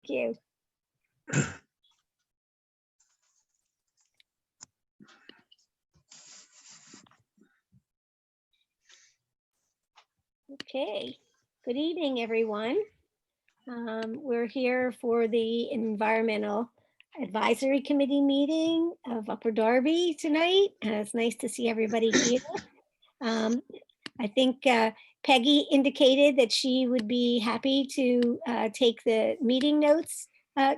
you. Okay, good evening, everyone. We're here for the Environmental Advisory Committee meeting of Upper Darby tonight. It's nice to see everybody here. I think Peggy indicated that she would be happy to take the meeting notes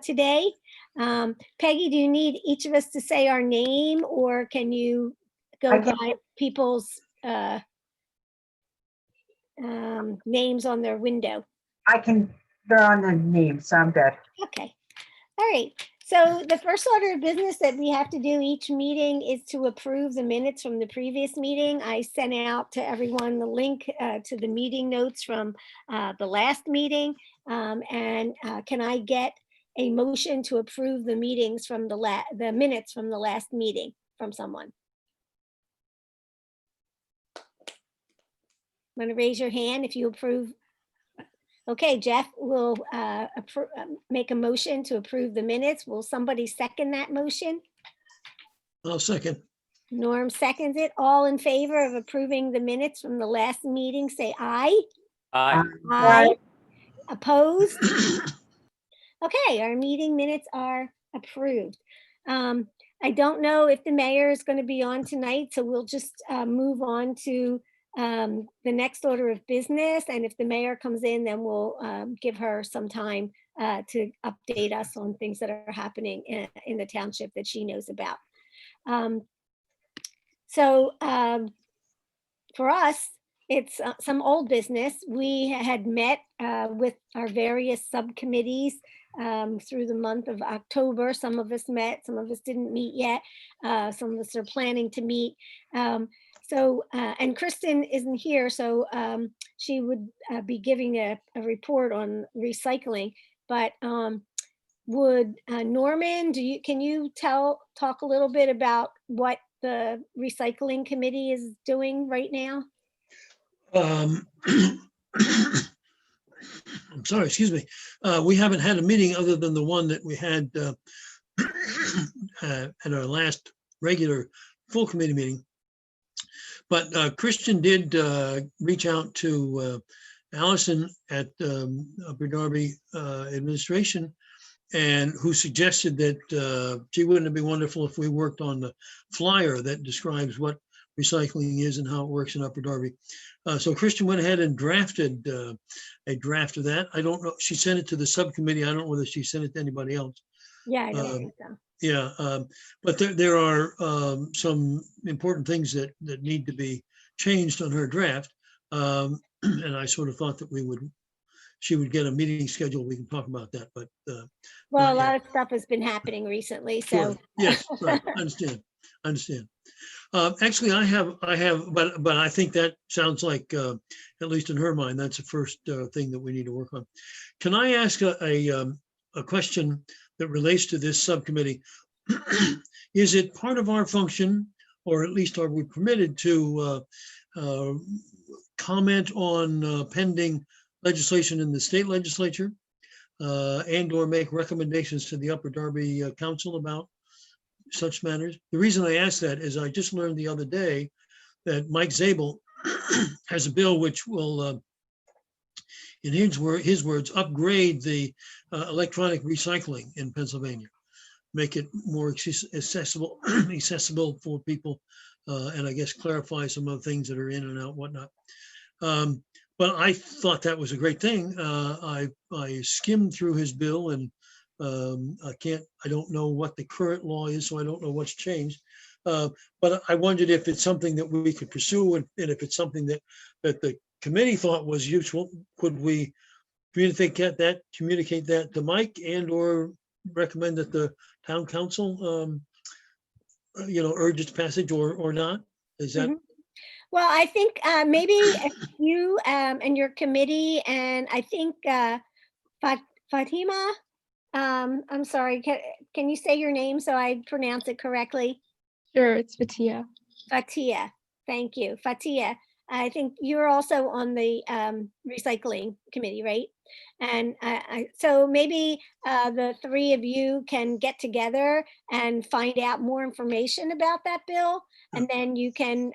today. Peggy, do you need each of us to say our name, or can you go by people's names on their window? They're on the name, so I'm good. Okay. All right. So the first order of business that we have to do each meeting is to approve the minutes from the previous meeting. I sent out to everyone the link to the meeting notes from the last meeting. Can I get a motion to approve the meetings from the minutes from the last meeting from someone? Want to raise your hand if you approve? Okay, Jeff will make a motion to approve the minutes. Will somebody second that motion? I'll second. Norm seconds it. All in favor of approving the minutes from the last meeting, say aye. Aye. Aye. Opposed? Okay, our meeting minutes are approved. I don't know if the mayor is going to be on tonight, so we'll just move on to the next order of business. And if the mayor comes in, then we'll give her some time to update us on things that are happening in the township that she knows about. For us, it's some old business. We had met with our various subcommittees through the month of October. Some of us met, some of us didn't meet yet. Some of us are planning to meet. And Kristen isn't here, so she would be giving a report on recycling. But would Norman, can you talk a little bit about what the recycling committee is doing right now? I'm sorry, excuse me. We haven't had a meeting other than the one that we had at our last regular full committee meeting. But Christian did reach out to Allison at Upper Darby administration, and who suggested that, gee, wouldn't it be wonderful if we worked on the flyer that describes what recycling is and how it works in Upper Darby. So Christian went ahead and drafted a draft of that. I don't know, she sent it to the subcommittee. I don't know whether she sent it to anybody else. Yeah, I don't think so. Yeah, but there are some important things that need to be changed on her draft. And I sort of thought that she would get a meeting schedule. We can talk about that, but. Well, a lot of stuff has been happening recently, so. Sure. Yes, right, I understand. Actually, I have, but I think that sounds like, at least in her mind, that's the first thing that we need to work on. Can I ask a question that relates to this subcommittee? Is it part of our function, or at least are we permitted to comment on pending legislation in the state legislature and or make recommendations to the Upper Darby Council about such matters? The reason I ask that is I just learned the other day that Mike Zabel has a bill which will, in his words, upgrade the electronic recycling in Pennsylvania, make it more accessible for people, and I guess clarify some of the things that are in and out, whatnot. But I thought that was a great thing. I skimmed through his bill, and I don't know what the current law is, so I don't know what's changed. But I wondered if it's something that we could pursue, and if it's something that the committee thought was useful, could we communicate that to Mike, and or recommend that the town council, urge its passage or not? Is that? Mhm. Well, I think maybe if you and your committee, and I think Fatima, I'm sorry, can you say your name so I pronounce it correctly? Sure, it's Fatia. Fatia, thank you. Fatia, I think you're also on the recycling committee, right, And so maybe the three of you can get together and find out more information about that bill. And then you can,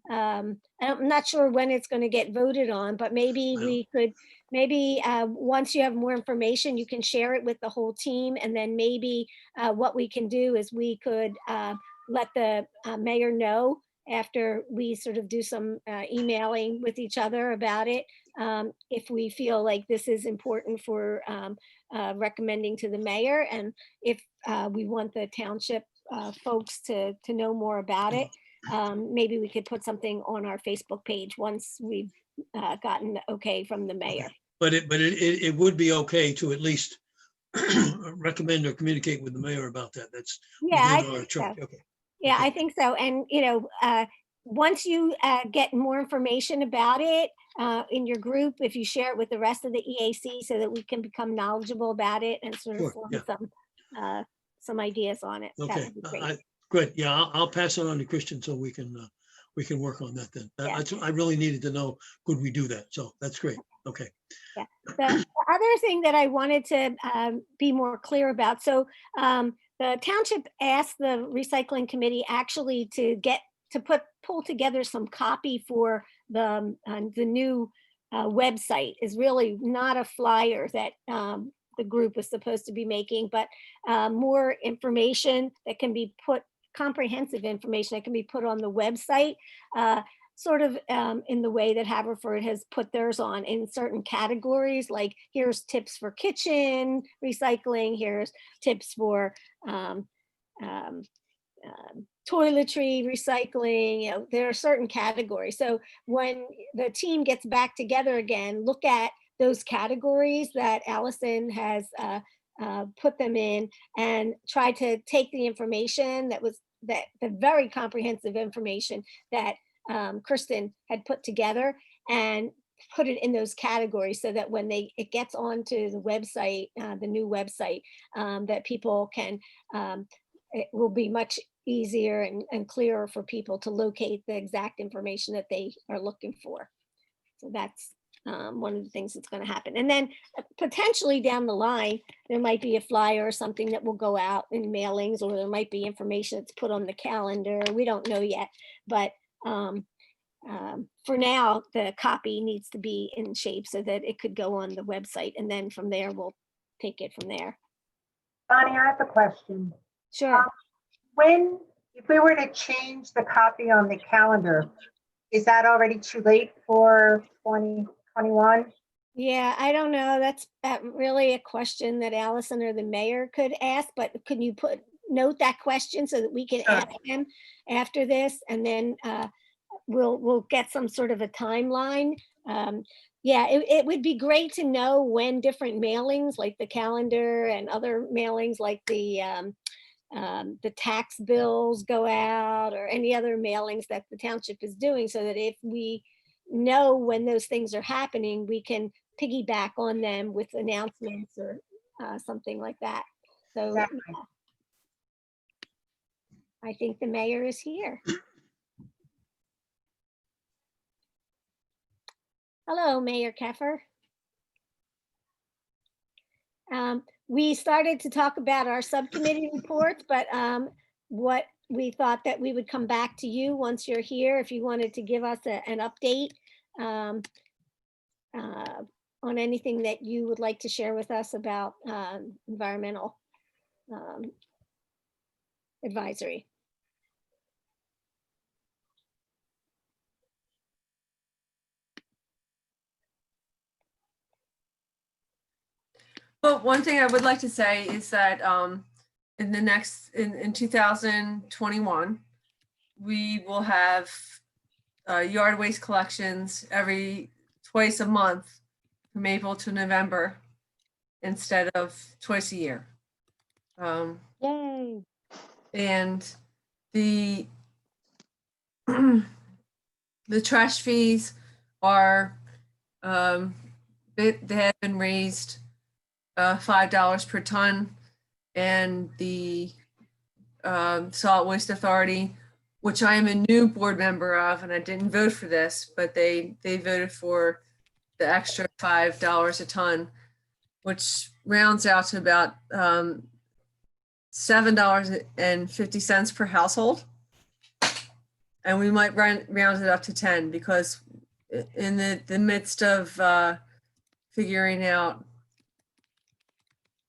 I'm not sure when it's going to get voted on, but maybe Well- we could, maybe once you have more information, you can share it with the whole team. And then maybe what we can do is we could let the mayor know after we sort of do some emailing with each other about it, if we feel like this is important for recommending to the mayor, and if we want the township folks to know more about it, maybe we could put something on our Facebook page once we've gotten the okay from the mayor. But it would be okay to at least recommend or communicate with the mayor about that. That's Yeah, I within our think so. charge. Okay. Yeah, Okay. I think so. And, once you get more information about it in your group, if you share it with the rest of the EAC so that we can become knowledgeable about it and sort of Sure, form yeah. some ideas on it. That Okay, would be great. good. Yeah, I'll pass it on to Christian so we can work on that then. Yeah. I really needed to know, could we do that? So that's great. Okay. The other thing that I wanted to be more clear about, so the township asked the recycling committee actually to pull together some copy for the new website. Is really not a flyer that the group was supposed to be making, but more information that can be put, comprehensive information that can be put on the website. Sort of in the way that Haverford has put theirs on in certain categories, like here's tips for kitchen recycling, here's tips for toiletry recycling. There are certain categories. So when the team gets back together again, look at those categories that Allison has put them in, and try to take the information the very comprehensive information that Kristen had put together and put it in those categories, so that when it gets onto the website, the new website, that people can, it will be much easier and clearer for people to locate the exact information that they are looking for. So that's one of the things that's going to happen. And then potentially down the line, there might be a flyer or something that will go out in mailings, or there might be information that's put on the calendar. We don't know yet, but for now, the copy needs to be in shape so that it could go on the website. And then from there, we'll take it from there. Bonnie, I have a question. Sure. If we were to change the copy on the calendar, is that already too late for 2021? Yeah, I don't know. That's really a question that Allison or the mayor could ask, but could you note that question so that we can Sure. ask them after this, and then we'll get some sort of a timeline. Yeah, it would be great to know when different mailings like the calendar and other mailings like the tax bills go out, or any other mailings that the township is doing, so that if we know when those things are happening, we can piggyback on them with announcements or something like that. So Exactly. I think the mayor is here. Hello, Mayor Keffer. We started to talk about our subcommittee reports, but what we thought that we would come back to you once you're here, if you wanted to give us an update on anything that you would like to share with us about environmental advisory. Well, one thing I would like to say is that in 2021, we will have yard waste collections twice a month from April to November instead of twice a year. Yay. And the the trash fees are they have been raised $5 per ton, and the Solid Waste Authority, which I am a new board member of, and I didn't vote for this, but they voted for the extra $5 a ton, which rounds out to about $7.50 per household. And we might round it up to 10 because in the midst of figuring out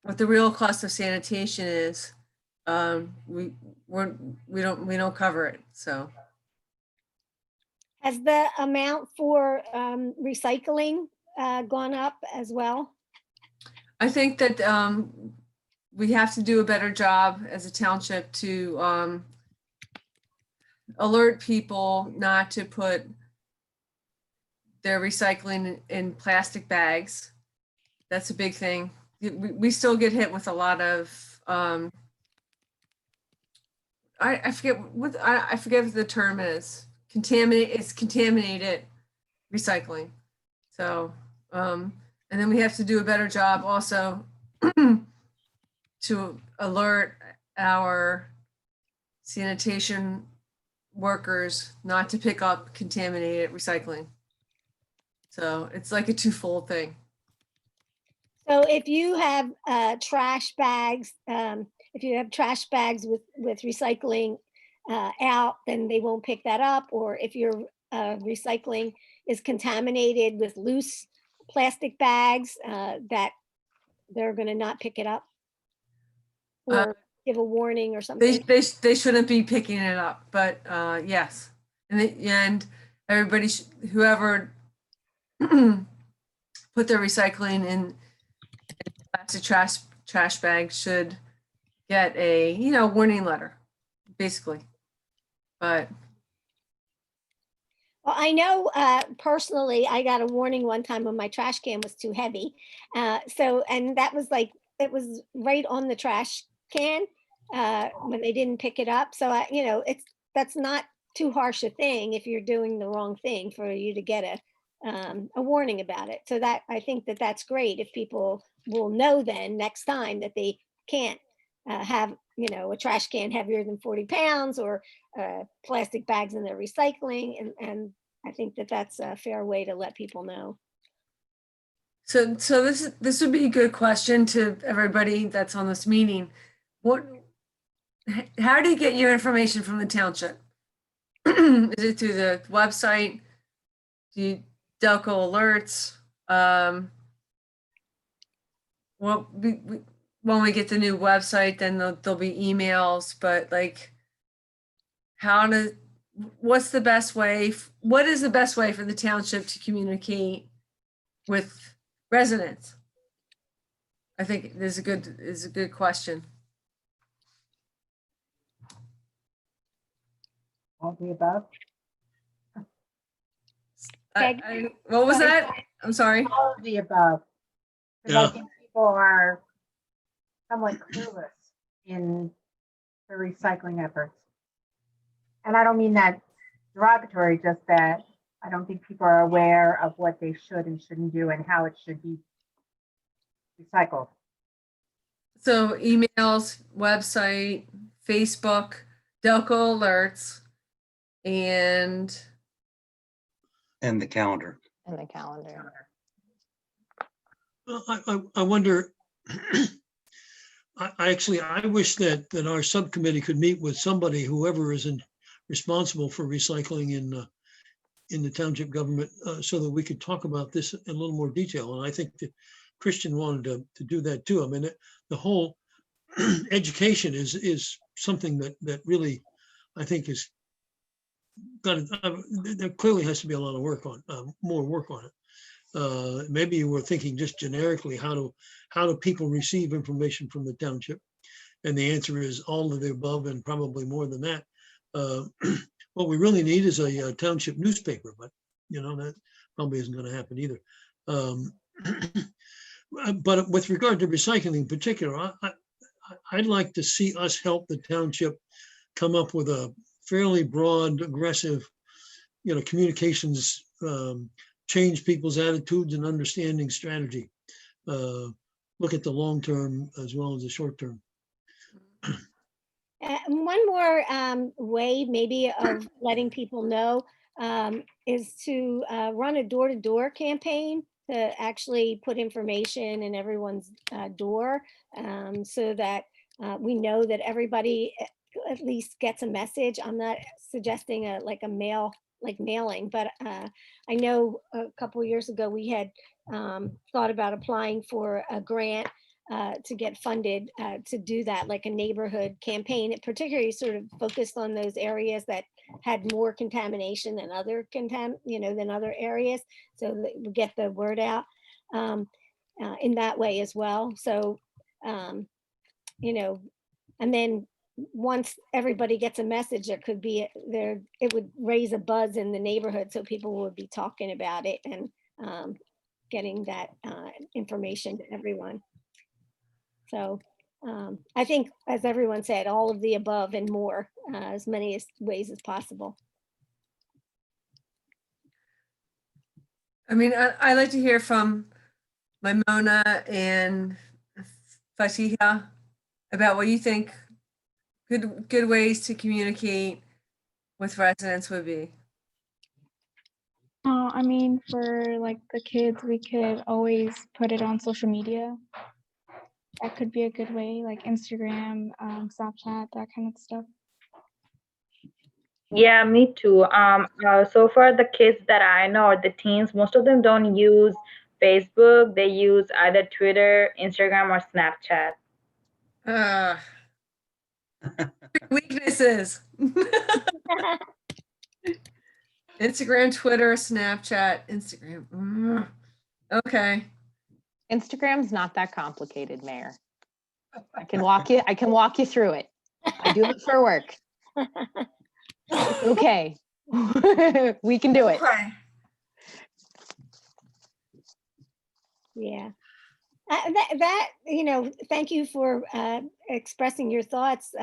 what the real cost of sanitation is, we don't cover it. So Has the amount for recycling gone up as well? I think that we have to do a better job as a township to alert people not to put their recycling in plastic bags. That's a big thing. We still get hit with a lot of I forget I forget what the term is. It's contaminated recycling. So and then we have to do a better job also to alert our sanitation workers not to pick up contaminated recycling. So it's like a twofold thing. So if you have trash bags, if you have trash bags with recycling out, then they won't pick that up. Or if your recycling is contaminated with loose plastic bags, that they're going to not pick it up or give a warning or something. They shouldn't be picking it up, but yes, and everybody whoever put their recycling in plastic trash bag should get a warning letter, basically. But Well, I know personally, I got a warning one time when my trash can was too heavy. And that was like, it was right on the trash can when they didn't pick it up. So, that's not too harsh a thing if you're doing the wrong thing for you to get a warning about it. So that, I think that that's great if people will know then next time that they can't have, a trash can heavier than 40 pounds or plastic bags in their recycling. And I think that that's a fair way to let people know. so this would be a good question to everybody that's on this meeting. How do you get your information from the township? Is it through the website? Do you Delco alerts? Well, when we get the new website, then there'll be emails, but like, what's the best way? What is the best way for the township to communicate with residents? I think is a good question. All the above. What was that? I'm sorry. All of the above. Because Yeah. I think people are somewhat clueless in the recycling efforts. And I don't mean that derogatory, just that I don't think people are aware of what they should and shouldn't do and how it should be recycled. So emails, website, Facebook, Delco alerts, and the calendar. In the calendar. I wonder, I wish that our subcommittee could meet with somebody, whoever is responsible for recycling in the township government, so that we could talk about this in a little more detail. And I think that Christian wanted to do that too. I mean, the whole education is something that really, I think is there clearly has to be a lot of work on, more work on it. Maybe you were thinking just generically, how do people receive information from the township? And the answer is all of the above and probably more than that. What we really need is a township newspaper, but that probably isn't going to happen either. But with regard to recycling in particular, I'd like to see us help the township come up with a fairly broad, aggressive, communications, change people's attitudes and understanding strategy. Look at the long term as well as the short term. One more way maybe of letting people know is to run a door-to-door campaign to actually put information in everyone's door, so that we know that everybody at least gets a message. I'm not suggesting like a mail, like mailing, but I know a couple of years ago we had thought about applying for a grant to get funded to do that, like a neighborhood campaign. It particularly sort of focused on those areas that had more contamination than other than other areas, so that we get the word out in that way as well. So, and then once everybody gets a message, it could be there, it would raise a buzz in the neighborhood, so people would be talking about it and getting that information to everyone. So I think, as everyone said, all of the above and more, as many ways as possible. I mean, I like to hear from Mona and Fatiha about what you think good ways to communicate with residents would be. I mean, for like the kids, we could always put it on social media. That could be a good way, like Instagram, Snapchat, that kind of stuff. Yeah, me too. So for the kids that I know, or the teens, most of them don't use Facebook. They use either Twitter, Instagram, or Snapchat. Weaknesses. Instagram, Twitter, Snapchat, Instagram. Okay. Instagram's not that complicated, Mayor. I can walk you through it. I do it for work. It's okay. We can do it. Okay. Yeah. Thank you for expressing your thoughts,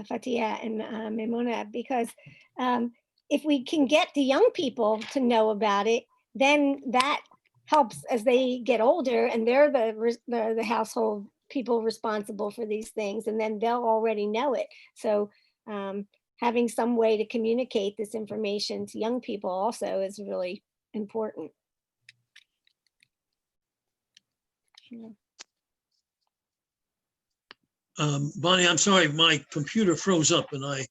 Fatiha and Maimuna, because if we can get the young people to know about it, then that helps as they get older, and they're the household people responsible for these things, and then they'll already know it. So having some way to communicate this information to young people also is really important. Bonnie, I'm sorry, my computer froze up and I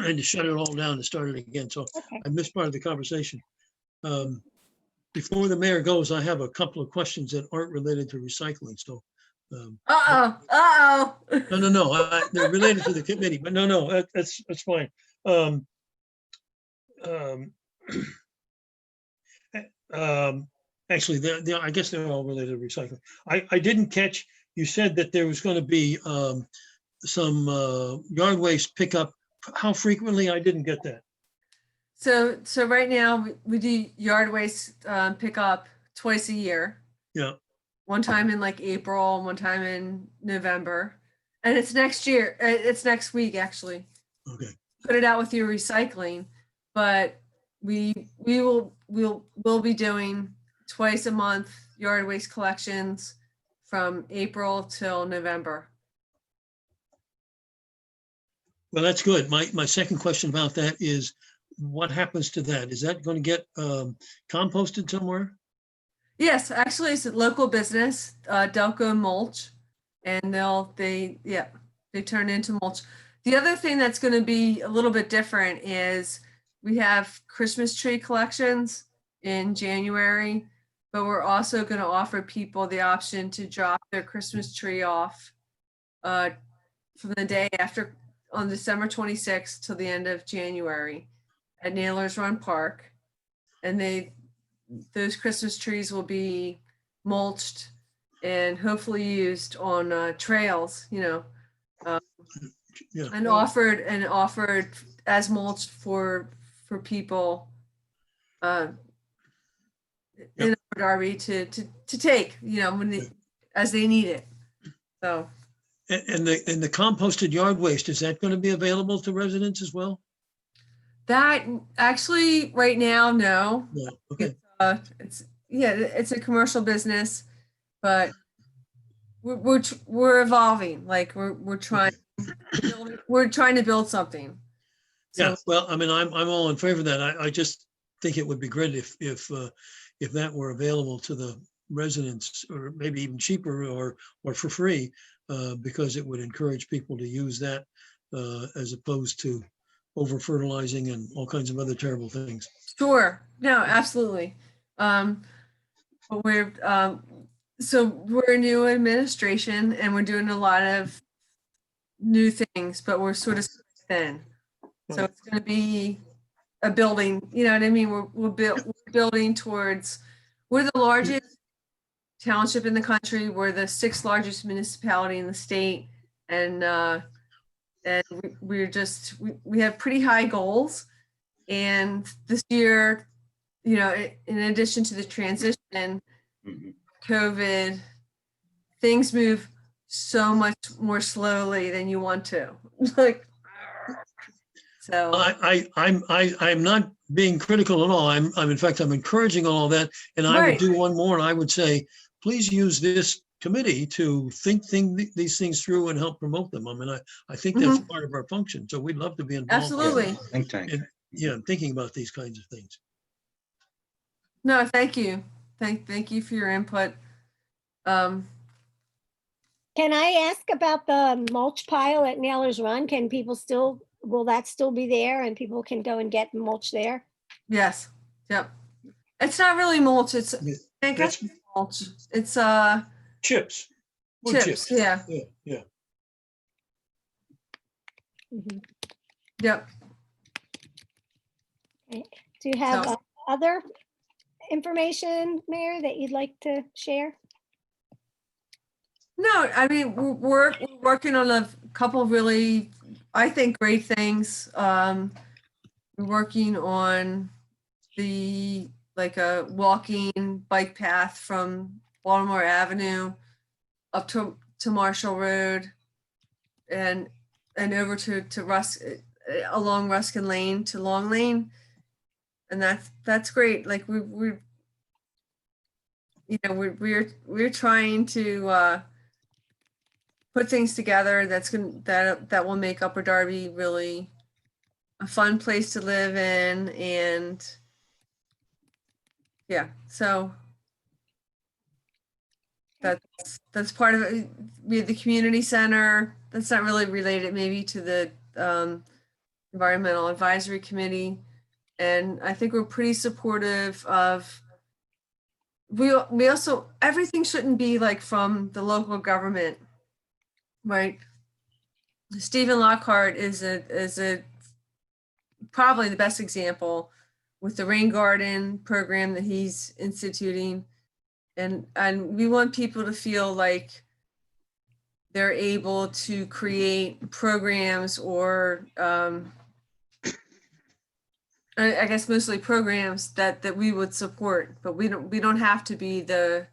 had to shut it all down and start it again. So Okay. I missed part of the conversation. Before the mayor goes, I have a couple of questions that aren't related to recycling. So Uh-oh. no, they're related to the committee, but no, that's fine. Actually, I guess they're all related to recycling. I didn't catch, you said that there was going to be some yard waste pickup. How frequently? I didn't get that. So right now we do yard waste pickup twice a year. Yeah. One time in like April, one time in November, and it's next year. It's next week actually. Okay. Put it out with your recycling, but we'll be doing twice a month yard waste collections from April till November. Well, that's good. My second question about that is, what happens to that? Is that going to get composted somewhere? Yes, actually, it's a local business, Delco Mulch, and they turn into mulch. The other thing that's going to be a little bit different is we have Christmas tree collections in January, but we're also going to offer people the option to drop their Christmas tree off from the day after, on December 26th till the end of January at Nailers Run Park, and those Christmas trees will be mulched and hopefully used on trails, Yeah. and offered as mulch for people in Darby to take, as they need it. So. And the composted yard waste, is that going to be available to residents as well? That actually right now, no. Yeah. Okay. It's a commercial business, but we're evolving. Like we're trying to build something. Yeah. So, Well, I mean, I'm all in favor of that. I just think it would be great if if that were available to the residents, or maybe even cheaper or for free, because it would encourage people to use that as opposed to over fertilizing and all kinds of other terrible things. Sure. No, absolutely. But so we're a new administration and we're doing a lot of new things, but we're sort of thin. So it's going to be a building, you know what I mean? We're building towards, we're the largest township in the country. We're the 6th largest municipality in the state. And we have pretty high goals. And this year, you know, in addition to the transition, COVID, things move so much more slowly than you want to. Like, so I'm not being critical at all. I'm in fact, I'm encouraging all that. And I would Right. do one more, and I would say, please use this committee to think these things through and help promote them. I mean, I think that's part of our function. So we'd love to be involved. Absolutely. Think tank. Yeah, thinking about these kinds of things. No, thank you. Thank you for your input. Can I ask about the mulch pile at Naylor's Run? Can people still, will that still be there and people can go and get mulch there? Yes. Yep. It's not really mulch. It's I guess That's it's mulch. It's chips. Wood chips. Yeah. Yeah. Mhm. Yep. Okay. Do you have So- other information, Mayor, that you'd like to share? No, I mean, we're working on a couple of really, I think, great things. We're working on like a walking bike path from Baltimore Avenue up to Marshall Road and over to along Ruskin Lane to Long Lane. And that's great. Like we're trying to put things together that will make Upper Darby really a fun place to live in. And yeah, so that's part of it. We have the community center. That's not really related maybe to the environmental advisory committee. And I think we're pretty supportive of, we also, everything shouldn't be like from the local government, right? Stephen Lockhart is probably the best example with the rain garden program that he's instituting. And we want people to feel like they're able to create programs or I guess mostly programs that we would support, but we don't have to be the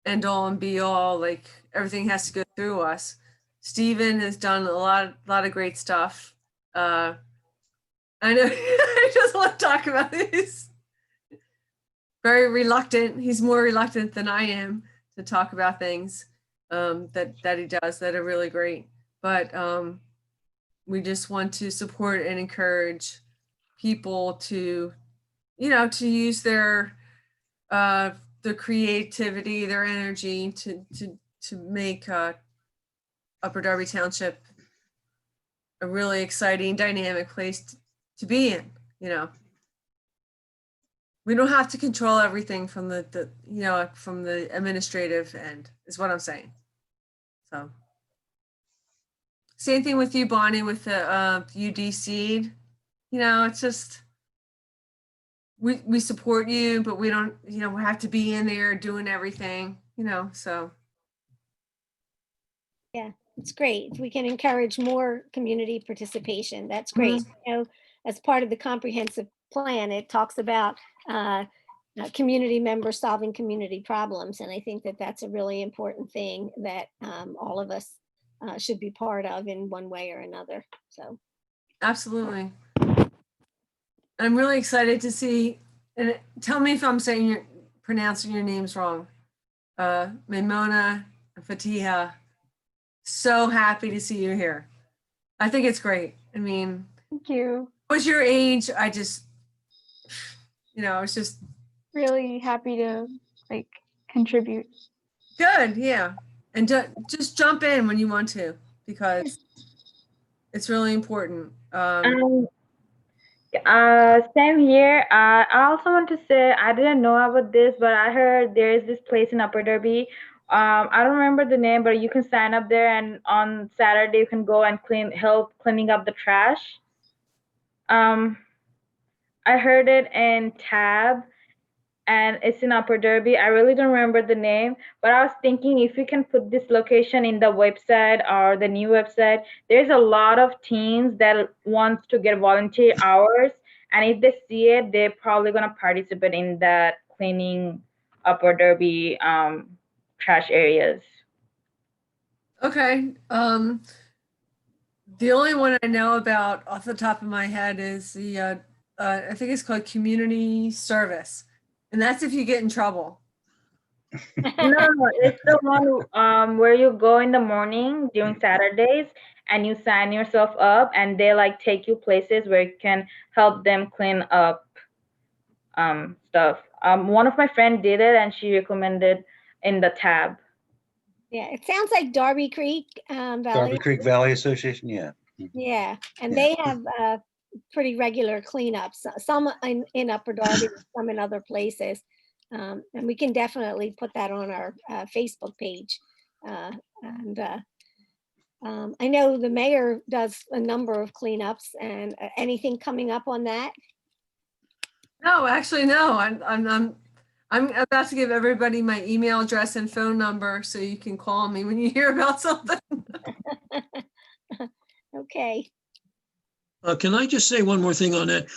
end all and be all, like everything has to go through us. Stephen has done a lot of great stuff. I know he doesn't want to talk about this. Very reluctant. He's more reluctant than I am to talk about things that he does that are really great. But we just want to support and encourage people to, to use their creativity, their energy to make Upper Darby Township a really exciting, dynamic place to be in. We don't have to control everything from from the administrative end, is what I'm saying. So, same thing with you, Bonnie, with the UD Seed. It's just, we support you, but we don't, we have to be in there doing everything, so. Yeah, it's great. If we can encourage more community participation, that's great. As part of the comprehensive plan, it talks about community members solving community problems. And I think that that's a really important thing that all of us should be part of in one way or another. So. Absolutely. I'm really excited to see, and tell me if I'm pronouncing your names wrong. Maimona Fatiha, so happy to see you here. I think it's great. I mean, Thank you. was your age, I just, it's just really happy to like contribute. Good, yeah. And just jump in when you want to, because it's really important. Same here. I also want to say I didn't know about this, but I heard there is this place in Upper Derby. I don't remember the name, but you can sign up there, and on Saturday you can go and help cleaning up the trash. I heard it in Tab, and it's in Upper Derby. I really don't remember the name, but I was thinking if we can put this location in the website or the new website, there's a lot of teens that wants to get volunteer hours, and if they see it, they're probably gonna participate in that cleaning Upper Derby trash areas. Okay. The only one I know about off the top of my head is the I think it's called community service, and that's if you get in trouble. No, it's the one where you go in the morning during Saturdays and you sign yourself up, and they like take you places where you can help them clean up stuff. One of my friends did it and she recommended in the Tab. Yeah, it sounds like Darby Creek Valley. Darby Creek Valley Association, yeah. Yeah, and Yeah. they have pretty regular cleanups, some in Upper Darby, some in other places. And we can definitely put that on our Facebook page. And I know the mayor does a number of cleanups, and anything coming up on that? No, actually, no. I'm about to give everybody my email address and phone number so you can call me when you hear about something. Okay. Can I just say one more thing on that?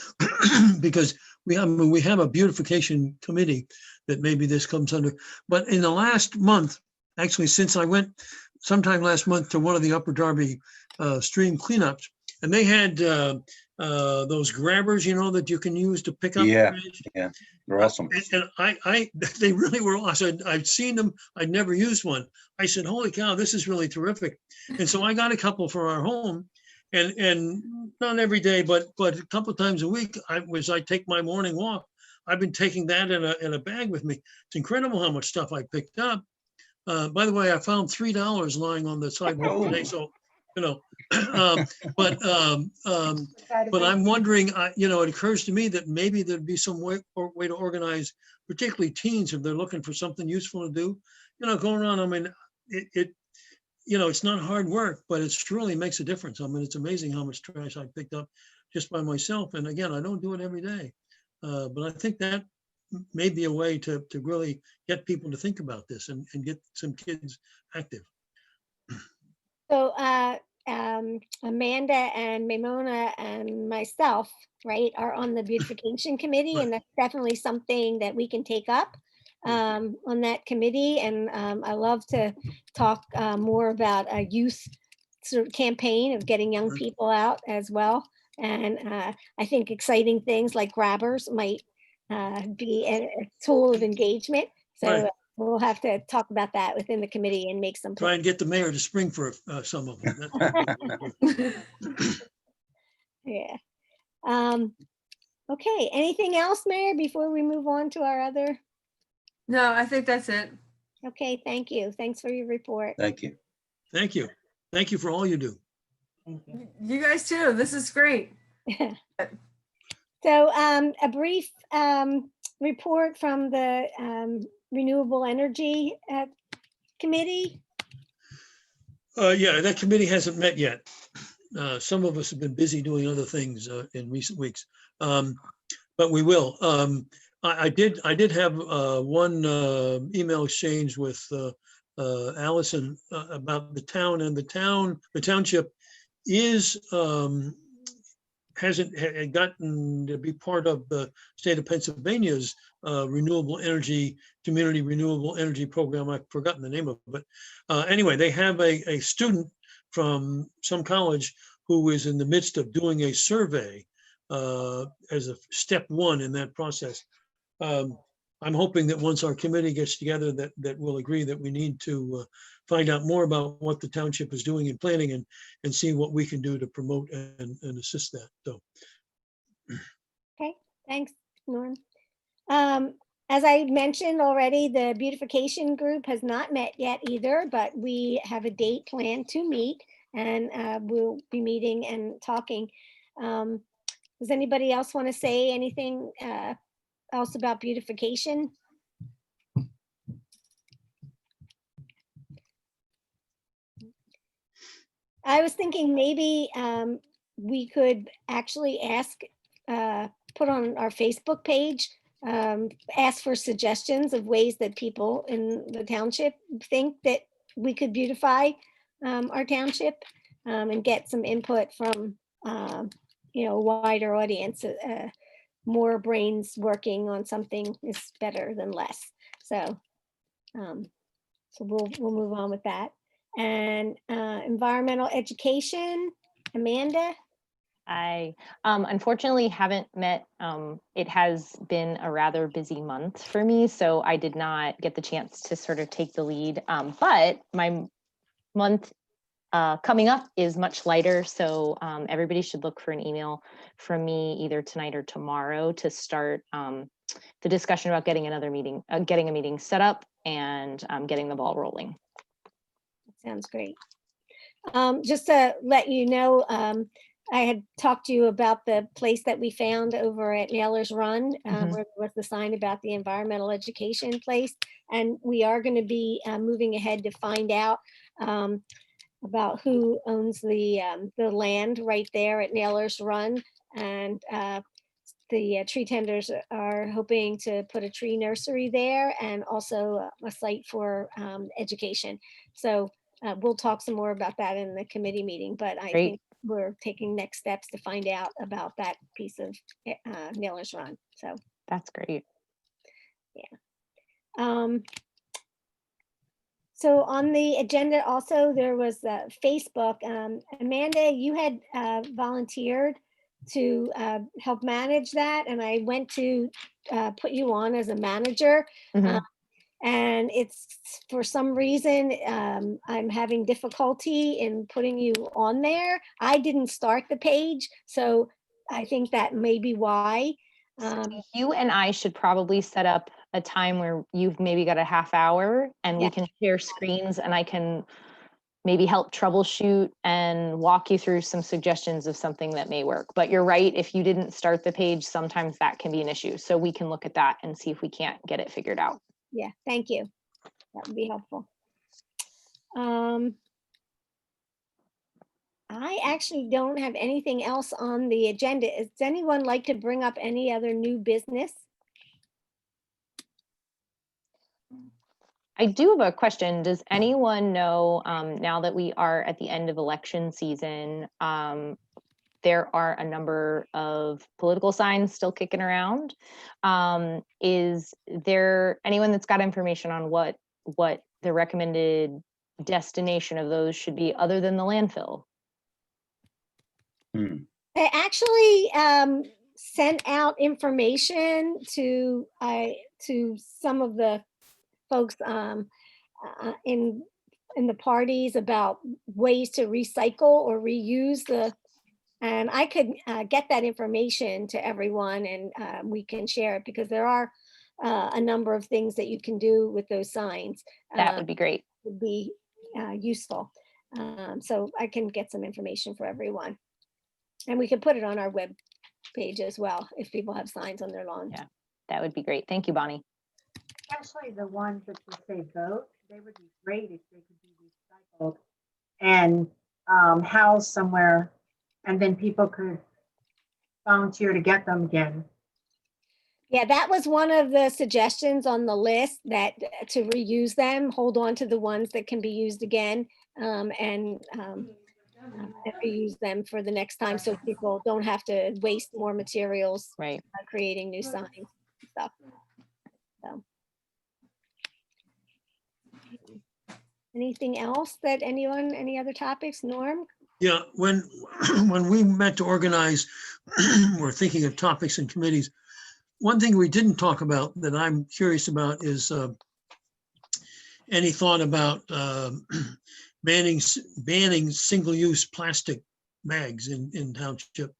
Because we have a beautification committee that maybe this comes under, but in the last month, actually, since I went sometime last month to one of the Upper Darby stream cleanups, and they had those grabbers, that you can use to pick up. Yeah. trash. Yeah, they're awesome. And they really were awesome. I'd seen them. I'd never used one. I said, holy cow, this is really terrific. And so I got a couple for our home, and not every day, but a couple of times a week, I take my morning walk. I've been taking that in a bag with me. It's incredible how much stuff I picked up. By the way, I found $3 lying on the sidewalk today. So, but I'm wondering, it occurs to me that maybe there'd be some way to organize, particularly teens, if they're looking for something useful to do, going around. I mean, it's not hard work, but it truly makes a difference. I mean, it's amazing how much trash I picked up just by myself. And again, I don't do it every day, but I think that may be a way to really get people to think about this and get some kids active. So Amanda and Maimona and myself, right, are on the beautification committee, Right. and that's definitely something that we can take up on that committee. And I love to talk more about a youth sort of campaign of getting young Right. people out as well. And I think exciting things like grabbers might be a tool of engagement. So Right. we'll have to talk about that within the committee and make some. Try and get the mayor to spring for some of them. That's- Yeah. Okay, anything else, Mayor, before we move on to our other? No, I think that's it. Okay, thank you. Thanks for your report. Thank you. Thank you. Thank you for all you do. Thank you. You guys too. This is great. So a brief report from the Renewable Energy Committee. Yeah, that committee hasn't met yet. Some of us have been busy doing other things in recent weeks, but we will. I did have one email exchange with Allison about the town, and the township hasn't gotten to be part of the state of Pennsylvania's community renewable energy program. I've forgotten the name of it. Anyway, they have a student from some college who is in the midst of doing a survey as a step one in that process. I'm hoping that once our committee gets together, that we'll agree that we need to find out more about what the township is doing in planning and see what we can do to promote and assist that. So, Okay, thanks, Norm. As I mentioned already, the beautification group has not met yet either, but we have a date planned to meet, and we'll be meeting and talking. Does anybody else want to say anything else about beautification? I was thinking maybe we could actually ask, put on our Facebook page, ask for suggestions of ways that people in the township think that we could beautify our township, and get some input from, a wider audience. More brains working on something is better than less. So, we'll move on with that. And environmental education, Amanda? I unfortunately haven't met. It has been a rather busy month for me, so I did not get the chance to sort of take the lead. But my month coming up is much lighter, so everybody should look for an email from me either tonight or tomorrow to start the discussion about getting another meeting, getting a meeting set up, and getting the ball rolling. Sounds great. Just to let you know, I had talked to you about the place that we found over at Naylor's Run, Mhm. where there was the sign about the environmental education place. And we are going to be moving ahead to find out about who owns the land right there at Naylor's Run. And the tree tenders are hoping to put a tree nursery there, and also a site for education. So we'll talk some more about that in the committee meeting, but I Great. think we're taking next steps to find out about that piece of Naylor's Run. So, That's great. so on the agenda also, there was Facebook. Amanda, you had volunteered to help manage that, and I went to put you on as a manager. Mhm. And it's, for some reason, I'm having difficulty in putting you on there. I didn't start the page, so I think that may be why. You and I should probably set up a time where you've maybe got a half hour and Yeah. we can share screens, and I can maybe help troubleshoot and walk you through some suggestions of something that may work. But you're right, if you didn't start the page, sometimes that can be an issue. So we can look at that and see if we can't get it figured out. Yeah, thank you. That would be helpful. I actually don't have anything else on the agenda. Does anyone like to bring up any other new business? I do have a question. Does anyone know, now that we are at the end of election season, there are a number of political signs still kicking around. Is there anyone that's got information on what the recommended destination of those should be other than the landfill? I actually sent out information to some of the folks in the parties about ways to recycle or reuse the, and I could get that information to everyone, and we can share it, because there are a number of things that you can do with those signs. That would be great. Would be useful. So I can get some information for everyone. And we can put it on our web page as well, if people have signs on their lawns. Yeah. That would be great. Thank you, Bonnie. Especially the ones that just say vote, they would be great if they could be recycled and housed somewhere, and then people could volunteer to get them again. Yeah, that was one of the suggestions on the list, that to reuse them, hold on to the ones that can be used again, and reuse them for the next time, so people don't have to waste more materials Right. by creating new signs and stuff. So. Anything else that anyone, any other topics? Norm? Yeah, when we met to organize, we're thinking of topics and committees. One thing we didn't talk about that I'm curious about is any thought about banning single-use plastic bags in township.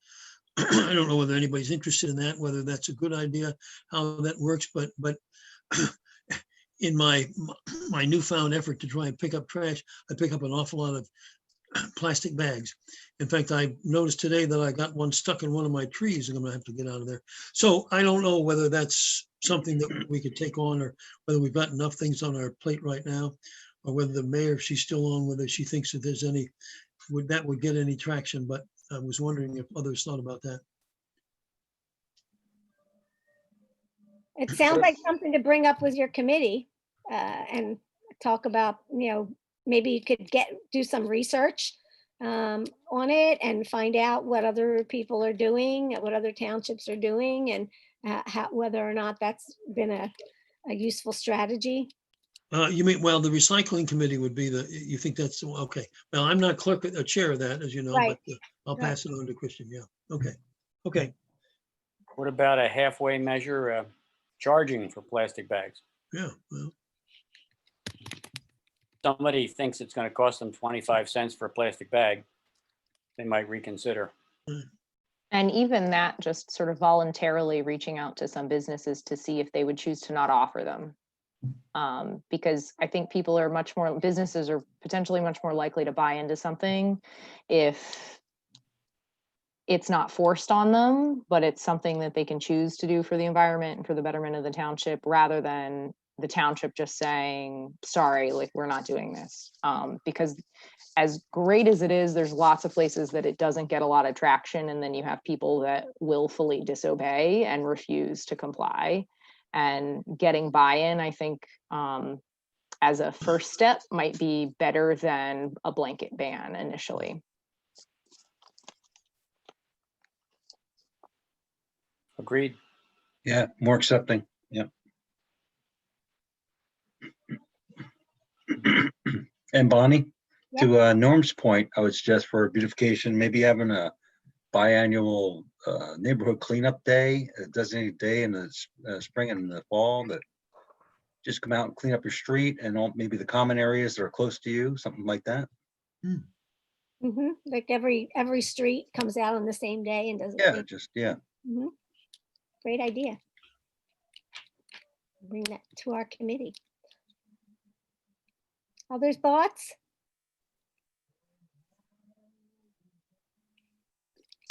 I don't know whether anybody's interested in that, whether that's a good idea, how that works, but in my newfound effort to try and pick up trash, I pick up an awful lot of plastic bags. In fact, I noticed today that I got one stuck in one of my trees and I'm gonna have to get out of there. So I don't know whether that's something that we could take on, or whether we've got enough things on our plate right now, or whether the mayor, if she's still on, whether she thinks that there's any, that would get any traction, but I was wondering if others thought about that. It sounds like something to bring up with your committee and talk about, maybe you could do some research on it and find out what other people are doing, what other townships are doing, and whether or not that's been a useful strategy. You mean, well, the recycling committee would be you think that's, okay. Well, I'm not chair of that, as you know, Right. but I'll pass it on to Christian. Yeah. Okay. Okay. What about a halfway measure, charging for plastic bags? Yeah. Well, Somebody thinks it's going to cost them 25 cents for a plastic bag, they might reconsider. And even that, just sort of voluntarily reaching out to some businesses to see if they would choose to not offer them. Because I think businesses are potentially much more likely to buy into something if it's not forced on them, but it's something that they can choose to do for the environment and for the betterment of the township, rather than the township just saying, sorry, like, we're not doing this. Because as great as it is, there's lots of places that it doesn't get a lot of traction. And then you have people that willfully disobey and refuse to comply. And getting buy-in, I think, as a first step might be better than a blanket ban initially. Agreed. Yeah, more accepting. Yeah. And Bonnie, to Norm's point, I would suggest for beautification, maybe having a biannual neighborhood cleanup day, a designated day in the spring and the fall, that just come out and clean up your street and maybe the common areas that are close to you, something like that. Like every street comes out on the same day and does it. Yeah, just, yeah. Great idea. Bring that to our committee. Other thoughts?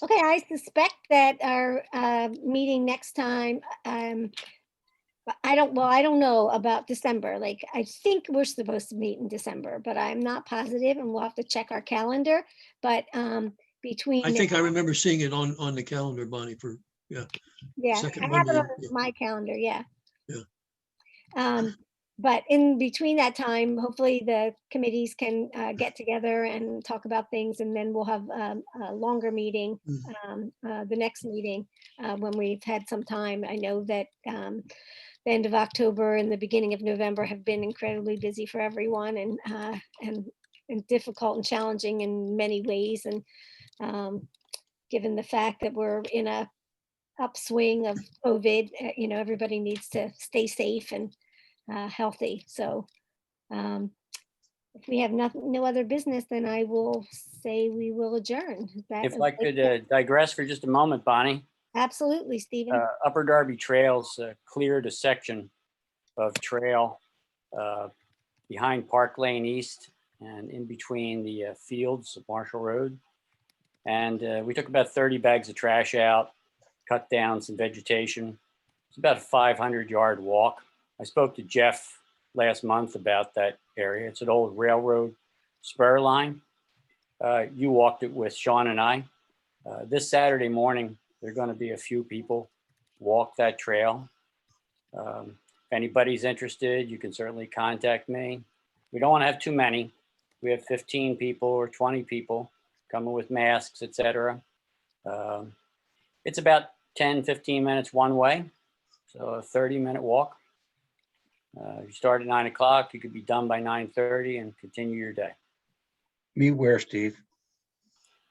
Okay, I suspect that our meeting next time, I don't know about December. Like, I think we're supposed to meet in December, but I'm not positive, and we'll have to check our calendar. But between I think I remember seeing it on the calendar, Bonnie, for, yeah, second I have it Monday, on yeah. my calendar. Yeah. Yeah. But in between that time, hopefully the committees can get together and talk about things, and then we'll have a longer meeting, the next meeting, when we've had some time. I know that the end of October and the beginning of November have been incredibly busy for everyone, and difficult and challenging in many ways. And given the fact that we're in a upswing of COVID, everybody needs to stay safe and healthy. So if we have no other business, then I will say we will adjourn. Is that If I okay? could digress for just a moment, Bonnie, Absolutely, Stephen. Upper Darby Trails cleared a section of trail behind Park Lane East and in between the fields of Marshall Road. And we took about 30 bags of trash out, cut down some vegetation. It's about a 500-yard walk. I spoke to Jeff last month about that area. It's an old railroad spur line. You walked it with Sean and I. This Saturday morning, there are going to be a few people walk that trail. If anybody's interested, you can certainly contact me. We don't want to have too many. We have 15 people or 20 people coming with masks, etc. It's about 10, 15 minutes one way. So a 30-minute walk. You start at 9 o'clock, you could be done by 9:30 and continue your day. Meet where, Steve?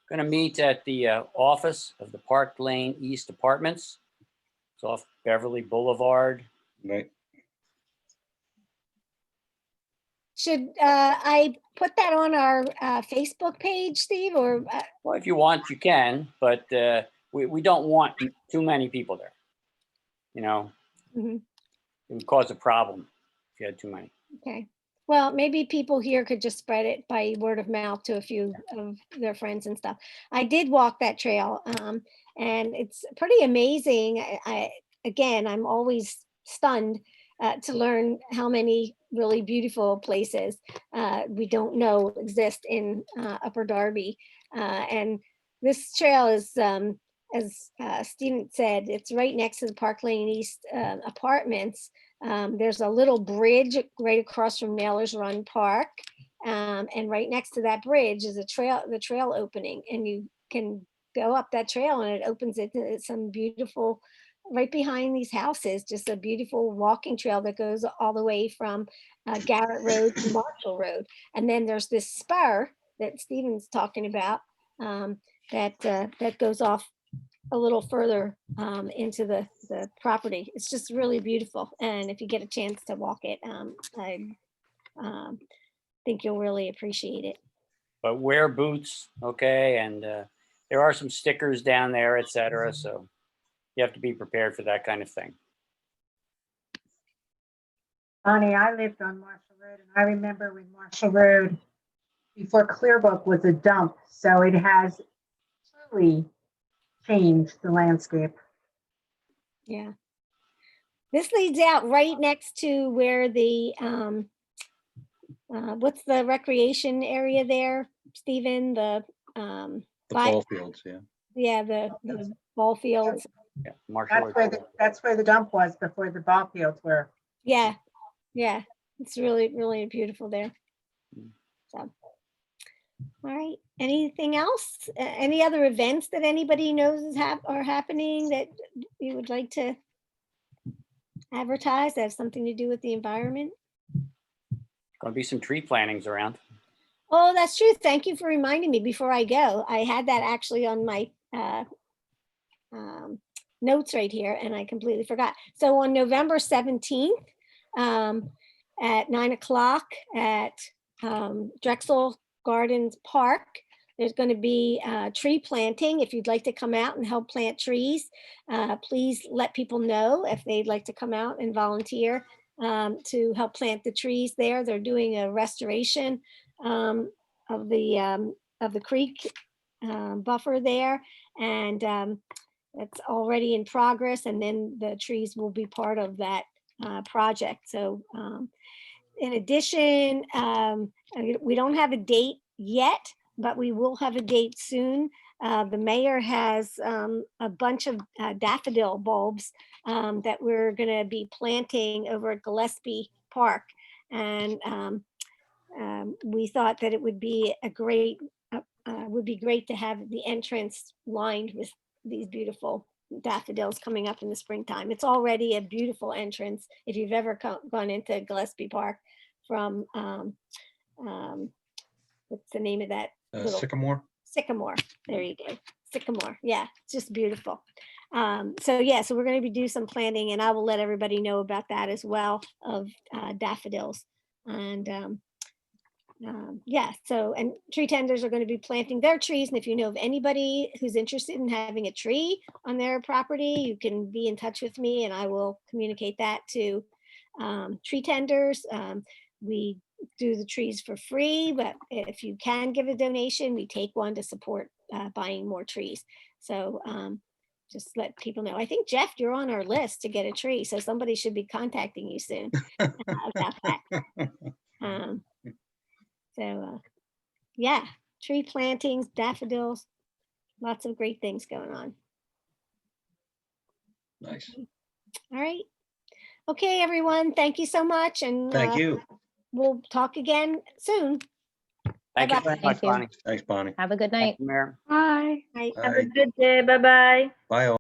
Going to meet at the office of the Park Lane East Apartments. It's off Beverly Boulevard. Right. Should I put that on our Facebook page, Steve, or? Well, if you want, you can, but we don't want too many people there. You know, Mhm. it would cause a problem if you had too many. Okay. Well, maybe people here could just spread it by word of mouth to a few of their friends and stuff. I did walk that trail, and it's pretty amazing. Again, I'm always stunned to learn how many really beautiful places we don't know exist in Upper Darby. And this trail is, as Stephen said, it's right next to the Park Lane East apartments. There's a little bridge right across from Nailers Run Park. And right next to that bridge is the trail opening, and you can go up that trail and it opens it to some beautiful, right behind these houses, just a beautiful walking trail that goes all the way from Garrett Road to Marshall Road. And then there's this spur that Stephen's talking about that goes off a little further into the property. It's just really beautiful. And if you get a chance to walk it, I think you'll really appreciate it. But wear boots, okay? And there are some stickers down there, et cetera. So you have to be prepared for that kind of thing. Bonnie, I lived on Marshall Road, and I remember when Marshall Road, before Clearbrook, was a dump. So it has truly changed the landscape. Yeah. This leads out right next to where the, what's the recreation area there, Stephen? The The Bi- ball fields, yeah. yeah, the ball fields. Yeah, Marshall. That's where the dump was before the ball fields were. Yeah, yeah. It's really, really beautiful there. So, all right. Anything else? Any other events that anybody knows are happening that you would like to advertise that have something to do with the environment? Going to be some tree plantings around. Oh, that's true. Thank you for reminding me before I go. I had that actually on my notes right here and I completely forgot. So on November 17th at 9 o'clock at Drexel Gardens Park, there's going to be tree planting. If you'd like to come out and help plant trees, please let people know if they'd like to come out and volunteer to help plant the trees there. They're doing a restoration of the creek buffer there, and it's already in progress. And then the trees will be part of that project. So, in addition, we don't have a date yet, but we will have a date soon. The mayor has a bunch of daffodil bulbs that we're going to be planting over at Gillespie Park. And we thought that it would be great to have the entrance lined with these beautiful daffodils coming up in the springtime. It's already a beautiful entrance. If you've ever gone into Gillespie Park from, what's the name of that? little- Sycamore? Sycamore. There you go. Sycamore. Yeah, it's just beautiful. So yeah, so we're going to be doing some planting, and I will let everybody know about that as well, of daffodils. And yeah, so, and tree tenders are going to be planting their trees. And if you know of anybody who's interested in having a tree on their property, you can be in touch with me and I will communicate that to tree tenders. We do the trees for free, but if you can give a donation, we take one to support buying more trees. So just let people know. I think, Jeff, you're on our list to get a tree, so somebody should be contacting you soon about that. So yeah, tree plantings, daffodils, lots of great things going on. Nice. All right. Okay, everyone, thank you so much. And Thank you. we'll talk again soon. Thank you Bye-bye. very much, Thank you. Bonnie. Thanks, Bonnie. Have a good night. Thank you, Mayor. Bye. Bye. Have a Bye. good day. Bye-bye. Bye. All.